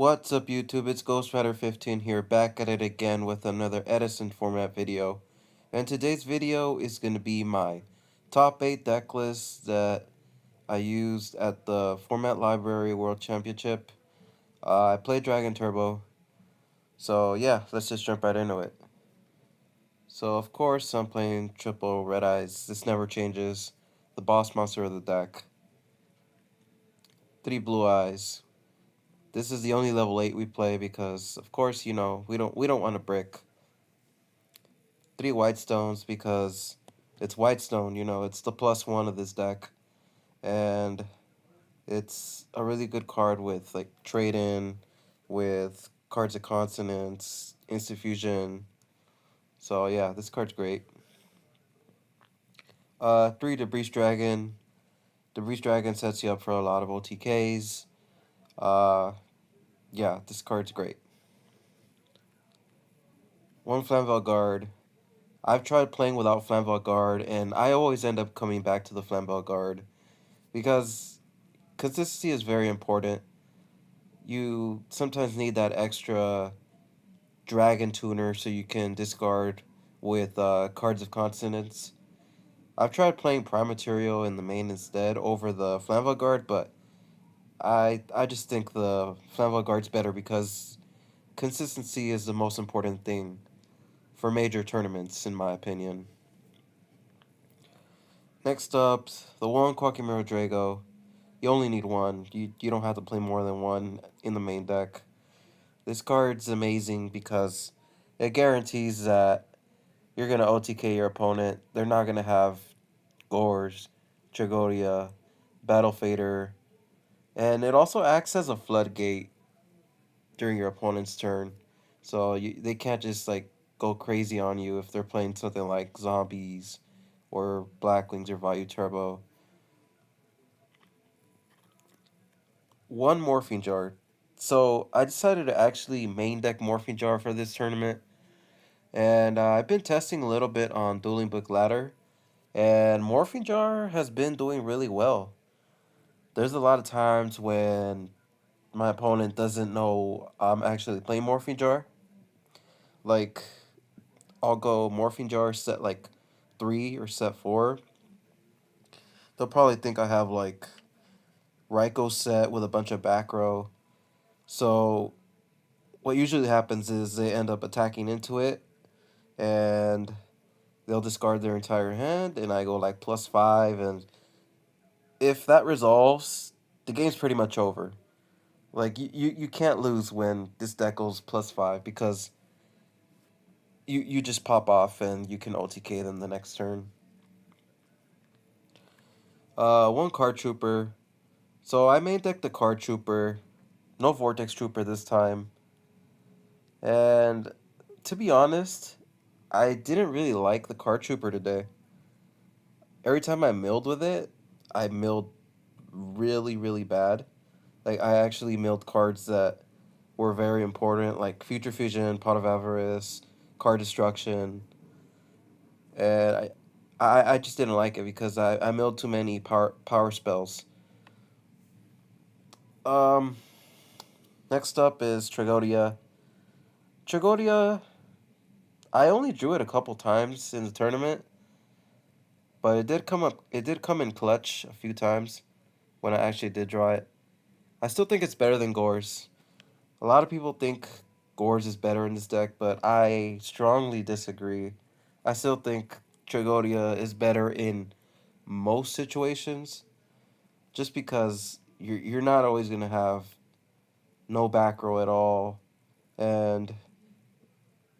What's up YouTube, it's GhostRider15 here, back at it again with another Edison format video. And today's video is going to be my top 8 deck lists that I used at the Format Library World Championship. I played Dragon Turbo, so yeah, let's just jump right into it. So of course I'm playing triple Red Eyes, this never changes, the boss monster of the deck. 3 Blue Eyes. This is the only level 8 we play because, of course, you know, we don't want to brick. 3 White Stones because it's White Stone, you know, it's the +1 of this deck. And it's a really good card with, like, trade-in, with cards of consonants, instant fusion. So, yeah, this card's great. 3 Debris Dragon. Debris Dragon sets you up for a lot of OTKs. Yeah, this card's great. 1 Flamvel Guard. I've tried playing without Flamvel Guard, and I always end up coming back to the Flamvel Guard because consistency is very important. You sometimes need that extra dragon tuner so you can discard with cards of consonants. I've tried playing Prime Material in the main instead over the Flamvel Guard, but I just think the Flamvel Guard's better because consistency is the most important thing for major tournaments, in my opinion. Next up, the one Quackimero Drago. You only need one. You don't have to play more than one in the main deck. This card's amazing because it guarantees that you're going to OTK your opponent. They're not going to have Gorge, Tragoria, Battle Fader, and it also acts as a floodgate during your opponent's turn. So they can't just like go crazy on you if they're playing something like Zombies or Blackwings or Vayu Turbo. 1 Morphine Jar. So I decided to actually main deck Morphine Jar for this tournament. And I've been testing a little bit on Dueling Book Ladder. And Morphine Jar has been doing really well. There's a lot of times when my opponent doesn't know I'm actually playing Morphine Jar. Like, I'll go Morphine Jar set like 3 or set 4. They'll probably think I have like Raikou set with a bunch of back row. So what usually happens is they end up attacking into it and they'll discard their entire hand and I go like +5, and if that resolves, the game's pretty much over. Like you can't lose when this deck goes +5 because you just pop off and you can OTK them the next turn. 1 Card Trooper. So I main deck the Card Trooper. No Vortex Trooper this time. And to be honest, I didn't really like the Card Trooper today. Every time I milled with it, I milled really, really bad. Like, I actually milled cards that were very important, like Future Fusion, Pot of Avarice, Card Destruction. And I just didn't like it because I milled too many power spells. Um, Next up is Tragodia. Tragodia, I only drew it a couple times in the tournament, but it did come in clutch a few times when I actually did draw it. I still think it's better than Gores. A lot of people think Gores is better in this deck, but I strongly disagree. I still think Tragodia is better in most situations, just because you're not always gonna have no back row at all, and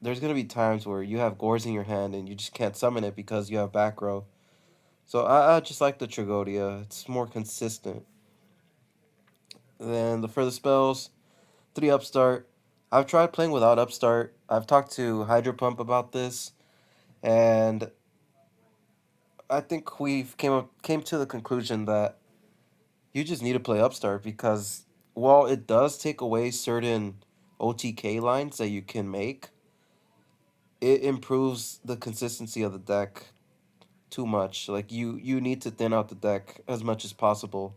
there's gonna be times where you have Gores in your hand and you just can't summon it because you have back row. So I just like the Tragodia. It's more consistent. Then for the spells, 3 Upstart. I've tried playing without Upstart. I've talked to Hydro Pump about this, and I think came to the conclusion that you just need to play Upstart because while it does take away certain OTK lines that you can make, it improves the consistency of the deck too much. Like you need to thin out the deck as much as possible.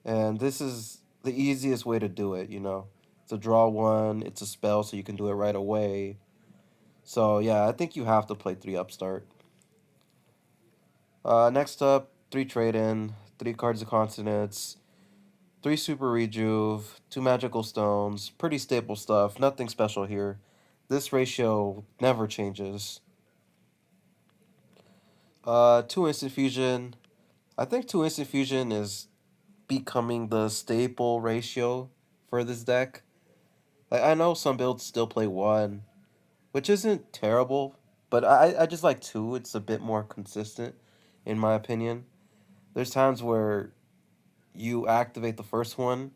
And this is the easiest way to do it, you know. It's a draw one. It's a spell, so you can do it right away. So yeah, I think you have to play three upstart. Next up, three trade in, three cards of consonants, three super rejuve, two magical stones. Pretty stable stuff. Nothing special here. This ratio never changes. Two instant fusion. I think two instant fusion is becoming the staple ratio for this deck. Like I know some builds still play one, which isn't terrible, but I just like two. It's a bit more consistent, in my opinion. There's times where you activate the first one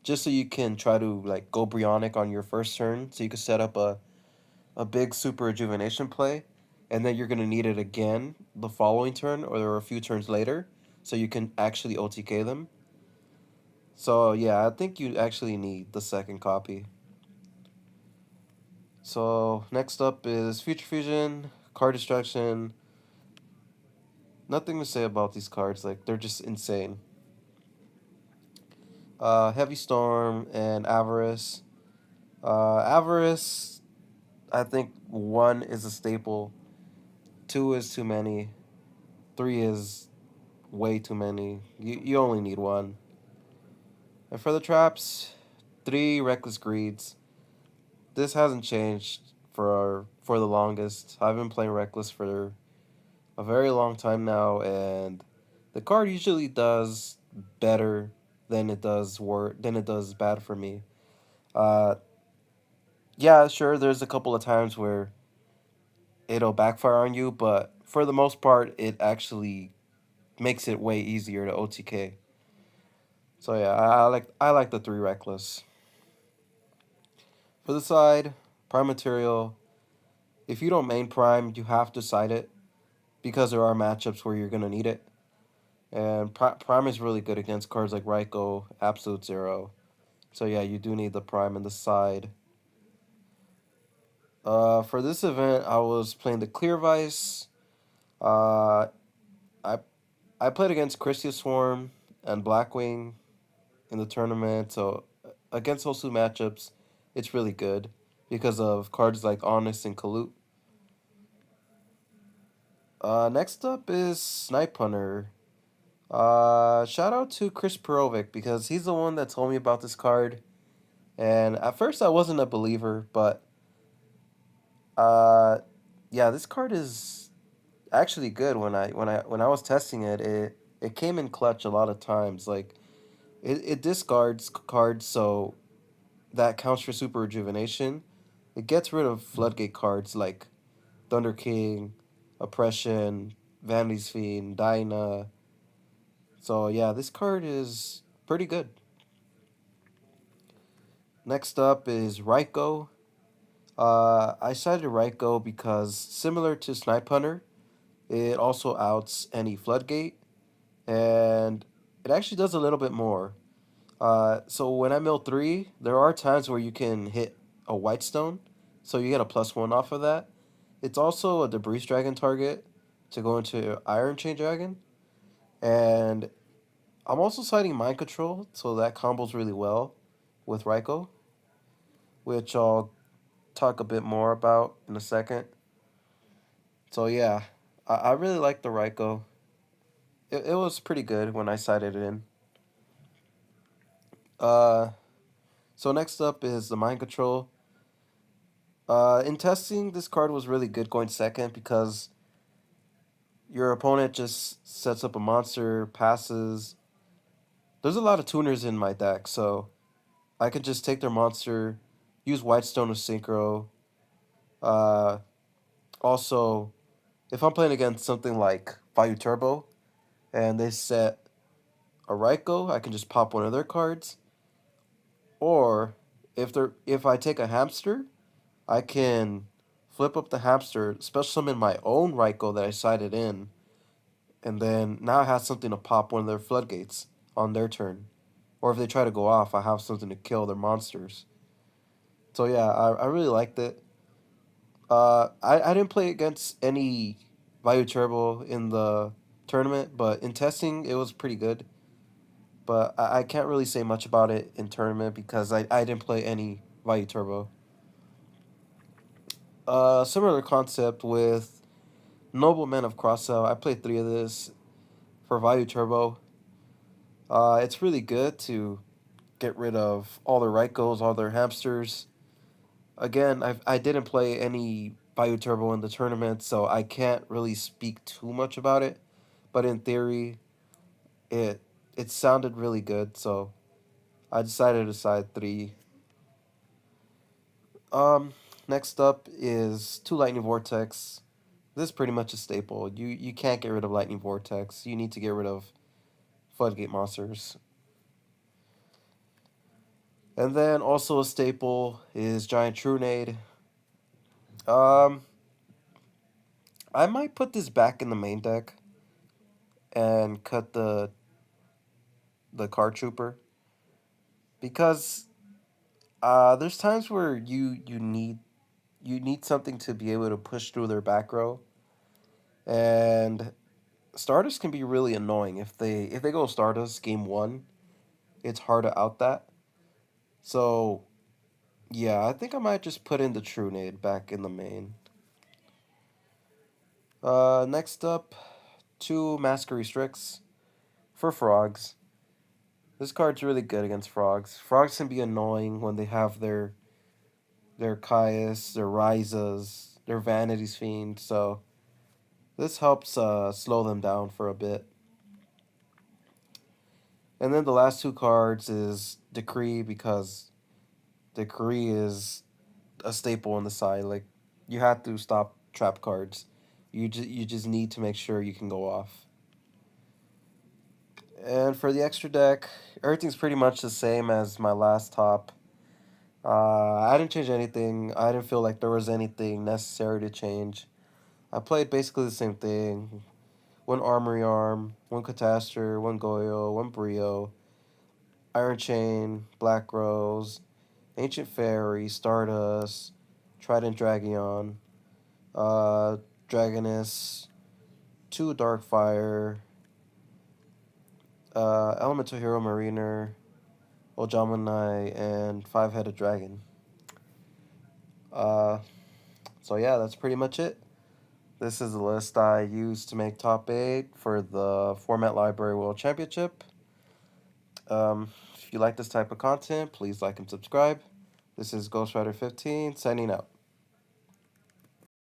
just so you can try to like go Brionic on your first turn, so you can set up a big super rejuvenation play, and then you're gonna need it again the following turn or a few turns later, so you can actually OTK them. So yeah, I think you actually need the second copy. So next up is Future Fusion, Card Destruction. Nothing to say about these cards, like they're just insane. Heavy Storm and Avarice. Avarice, I think one is a staple, two is too many, three is way too many. You only need one. And for the traps, three Reckless Greeds. This hasn't changed for the longest. I've been playing Reckless for a very long time now, and the card usually does better than it does bad for me. Uh, yeah, sure. There's a couple of times where it'll backfire on you, but for the most part, it actually makes it way easier to OTK. So yeah, I like the three reckless. For the side, prime material. If you don't main prime, you have to side it because there are matchups where you're gonna need it. And prime is really good against cards like Raikou, Absolute Zero. So yeah, you do need the prime in the side. For this event, I was playing the Clear Vice. Uh, I I played against Christia Swarm and Blackwing in the tournament. So against those two matchups, it's really good because of cards like Honest and Kalut. Next up is Snipe Hunter. Shout out to Chris Perovic because he's the one that told me about this card. And at first I wasn't a believer, but uh, yeah, this card is actually good. When I was testing it, it came in clutch a lot of times. Like it discards cards, so that counts for super rejuvenation. It gets rid of floodgate cards like Thunder King, Oppression, Vanity's Fiend, Dinah. So yeah, this card is pretty good. Next up is Raikou. I cited Raikou because similar to Snipe Hunter, it also outs any floodgate, and it actually does a little bit more. So when I mill three, there are times where you can hit a white stone, so you get a +1 off of that. It's also a debris dragon target to go into Iron Chain Dragon, and I'm also citing Mind Control, so that combos really well with Raikou, which I'll talk a bit more about in a second. So yeah, I really like the Raikou. It was pretty good when I cited it in. Uh, so next up is the Mind Control. In testing, this card was really good going second because your opponent just sets up a monster, passes. There's a lot of tuners in my deck, so I could just take their monster, use Whitestone or Synchro. Uh, Also, if I'm playing against something like Fire Turbo and they set a Raikou, I can just pop one of their cards. Or if I take a hamster, I can flip up the hamster, special summon my own Raikou that I sided in, and then now I have something to pop one of their floodgates on their turn. Or if they try to go off, I have something to kill their monsters. So yeah, I really liked it. I didn't play against any Vayu Turbo in the tournament, but in testing it was pretty good. but I can't really say much about it in tournament because I didn't play any Value Turbo. Similar concept with Noblemen of Crossout. I played three of this for Value Turbo. It's really good to get rid of all their Raikos, all their hamsters. Again, I didn't play any Value Turbo in the tournament, so I can't really speak too much about it. But in theory, it it sounded really good, so I decided to side three. Um, Next up is two Lightning Vortex. This is pretty much a staple. You can't get rid of Lightning Vortex. You need to get rid of Floodgate monsters. And then also a staple is Giant Trunade. Um, I might put this back in the main deck and cut the Card Trooper because there's times where you need something to be able to push through their back row, and Stardust can be really annoying if they go Stardust game one. It's hard to out that. So yeah, I think I might just put in the Trunade back in the main. Next up, two Masquery Strix for Frogs. This card's really good against Frogs. Frogs can be annoying when they have their Caius, their Ryzas, their Vanity's Fiend, so this helps slow them down for a bit. And then the last two cards is Decree because Decree is a staple on the side. Like you have to stop trap cards. You just need to make sure you can go off. And for the extra deck, everything's pretty much the same as my last top. I didn't change anything. I didn't feel like there was anything necessary to change. I played basically the same thing. One Armory Arm, one Catastor, one Goyo, one Brio, Iron Chain, Black Rose, Ancient Fairy, Stardust, Trident Dragion, uh, Dragoness, two Darkfire, Elemental Hero Mariner, Ojamanai, and Five-Headed Dragon. Uh, so yeah, that's pretty much it. This is the list I used to make top 8 for the Format Library World Championship. If you like this type of content, please like and subscribe. This is Ghost Rider 15 signing out.